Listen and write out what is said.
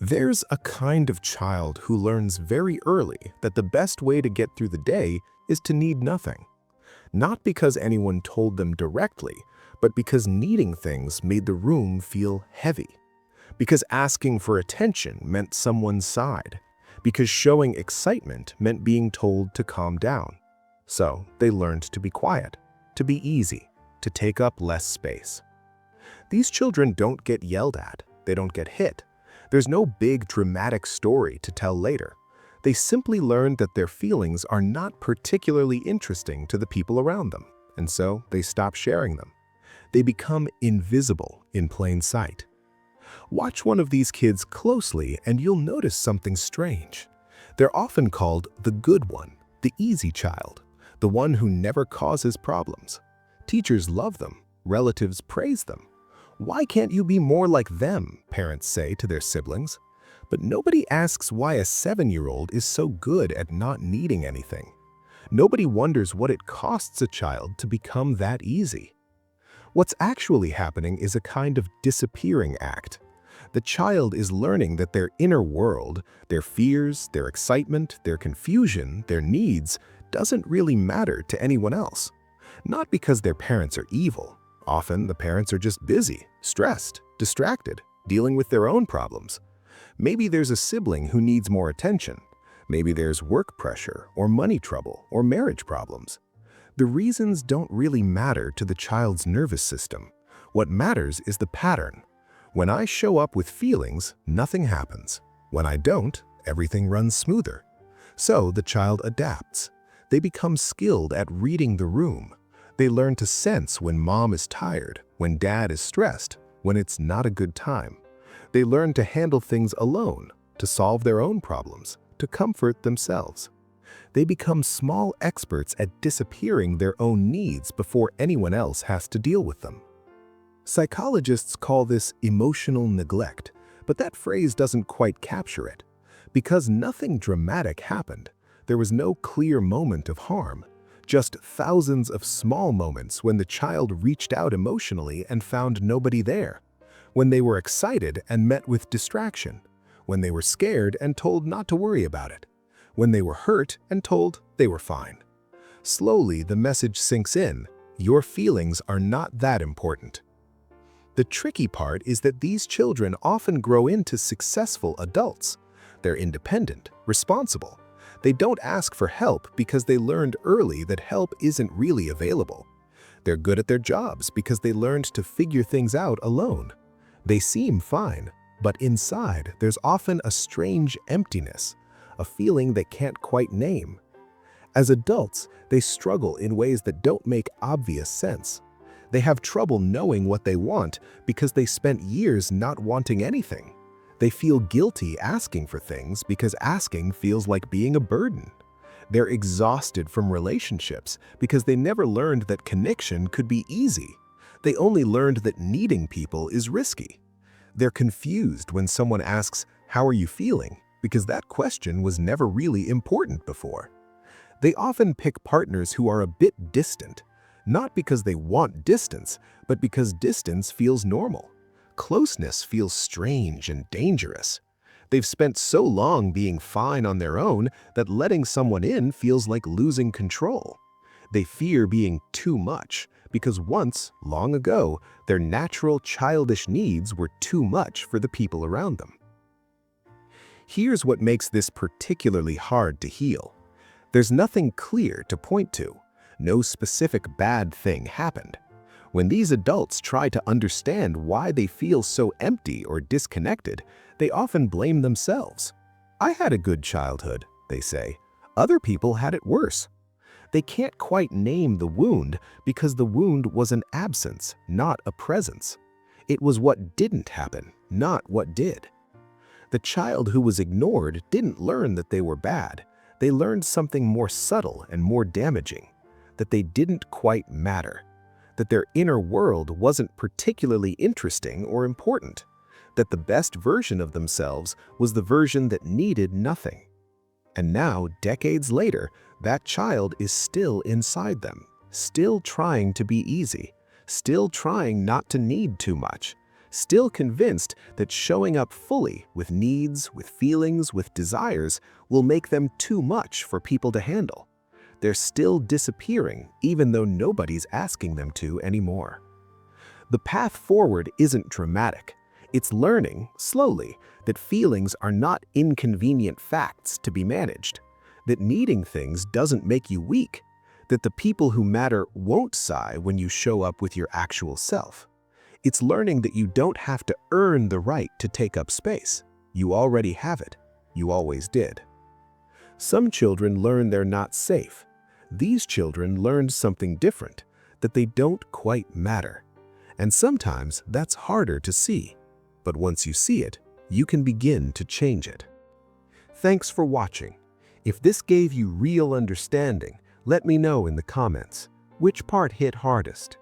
There's a kind of child who learns very early that the best way to get through the day is to need nothing. Not because anyone told them directly, but because needing things made the room feel heavy. Because asking for attention meant someone's side. Because showing excitement meant being told to calm down. So they learned to be quiet, to be easy, to take up less space. These children don't get yelled at, they don't get hit. There's no big dramatic story to tell later. They simply learn that their feelings are not particularly interesting to the people around them, and so they stop sharing them. They become invisible in plain sight. Watch one of these kids closely and you'll notice something strange. They're often called the good one, the easy child, the one who never causes problems. Teachers love them, relatives praise them. Why can't you be more like them, parents say to their siblings. But nobody asks why a 7-year-old is so good at not needing anything. Nobody wonders what it costs a child to become that easy. What's actually happening is a kind of disappearing act. The child is learning that their inner world, their fears, their excitement, their confusion, their needs, doesn't really matter to anyone else. Not because their parents are evil. Often the parents are just busy, stressed, distracted, dealing with their own problems. Maybe there's a sibling who needs more attention. Maybe there's work pressure or money trouble or marriage problems. The reasons don't really matter to the child's nervous system. What matters is the pattern. When I show up with feelings, nothing happens. When I don't, everything runs smoother. So the child adapts. They become skilled at reading the room. They learn to sense when mom is tired, when dad is stressed, when it's not a good time. They learn to handle things alone, to solve their own problems, to comfort themselves. They become small experts at disappearing their own needs before anyone else has to deal with them. Psychologists call this emotional neglect, but that phrase doesn't quite capture it. Because nothing dramatic happened, there was no clear moment of harm, just thousands of small moments when the child reached out emotionally and found nobody there, when they were excited and met with distraction, when they were scared and told not to worry about it, when they were hurt and told they were fine. Slowly, the message sinks in, your feelings are not that important. The tricky part is that these children often grow into successful adults. They're independent, responsible. They don't ask for help because they learned early that help isn't really available. They're good at their jobs because they learned to figure things out alone. They seem fine, but inside there's often a strange emptiness, a feeling they can't quite name. As adults, they struggle in ways that don't make obvious sense. They have trouble knowing what they want because they spent years not wanting anything. They feel guilty asking for things because asking feels like being a burden. They're exhausted from relationships because they never learned that connection could be easy. They only learned that needing people is risky. They're confused when someone asks, "How are you feeling?" because that question was never really important before. They often pick partners who are a bit distant, not because they want distance, but because distance feels normal. Closeness feels strange and dangerous. They've spent so long being fine on their own that letting someone in feels like losing control. They fear being too much because once, long ago, their natural childish needs were too much for the people around them. Here's what makes this particularly hard to heal. There's nothing clear to point to. No specific bad thing happened. When these adults try to understand why they feel so empty or disconnected, they often blame themselves. "I had a good childhood," they say. "Other people had it worse." They can't quite name the wound because the wound was an absence, not a presence. It was what didn't happen, not what did. The child who was ignored didn't learn that they were bad. They learned something more subtle and more damaging, that they didn't quite matter, that their inner world wasn't particularly interesting or important, that the best version of themselves was the version that needed nothing. And now, decades later, that child is still inside them, still trying to be easy, still trying not to need too much, still convinced that showing up fully with needs, with feelings, with desires will make them too much for people to handle. They're still disappearing even though nobody's asking them to anymore. The path forward isn't dramatic. It's learning, slowly, that feelings are not inconvenient facts to be managed, that needing things doesn't make you weak, that the people who matter won't sigh when you show up with your actual self. It's learning that you don't have to earn the right to take up space. You already have it. You always did. Some children learn they're not safe. These children learned something different, that they don't quite matter. And sometimes that's harder to see. But once you see it, you can begin to change it. Thanks for watching. If this gave you real understanding, let me know in the comments. Which part hit hardest?